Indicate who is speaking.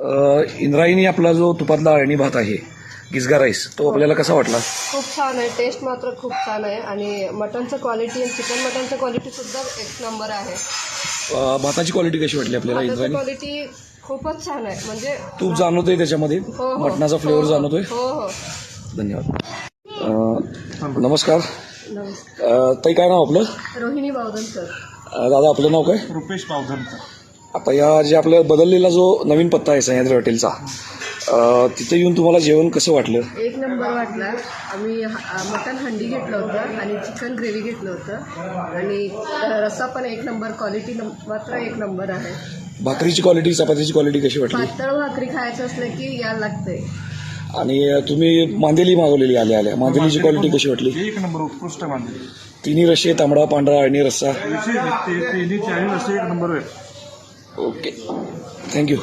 Speaker 1: इंद्रायणी आपला जो तुपातला अळणी भात आहे गिजगा राईस तो आपल्याला कसा वाटला?
Speaker 2: खूप छान आहे. टेस्ट मात्र खूप छान आहे आणि मटनचं क्वालिटी चिकन मटनचं क्वालिटी सुद्धा एक नंबर आहे.
Speaker 1: भाताची क्वालिटी कशी वाटली आपल्याला? इंद्रायणी
Speaker 2: क्वालिटी खूपच छान आहे. म्हणजे
Speaker 1: तूप जाणवतोय त्याच्यामध्ये, मटणाचा फ्लेवर जाणवतोय.
Speaker 2: हो.
Speaker 1: धन्यवाद. नमस्कार
Speaker 2: नमस्कार.
Speaker 1: ताई, काय नाव आपलं?
Speaker 2: रोहिणी बावधनकर.
Speaker 1: दादा आपलं नाव काय?
Speaker 3: रुपेश बावधनकर.
Speaker 1: आता या जे आपल्या बदललेला जो नवीन पत्ता आहे सह्याद्री हॉटेलचा, तिथे येऊन तुम्हाला जेवण कसं वाटलं?
Speaker 2: एक नंबर वाटला. आम्ही मटन हंडी घेतलं होतं आणि चिकन ग्रेव्ही घेतलं होतं आणि रस्सा पण एक नंबर. क्वालिटी मात्र एक नंबर आहे.
Speaker 1: भाकरीची क्वालिटी, चपातीची क्वालिटी कशी वाटली?
Speaker 2: पातळ भाकरी खायचं असलं की यायला लागतंय.
Speaker 1: आणि तुम्ही मांदेली मागवलेली आल्या मांदेलीची क्वालिटी कशी वाटली?
Speaker 3: एक नंबर उत्कृष्ट मानले.
Speaker 1: तिन्ही रस्से, तांबडा, पांढरा आणि रस्सा.
Speaker 3: तिन्ही चाळीस रस्से एक नंबर आहे.
Speaker 1: Okay, thank you.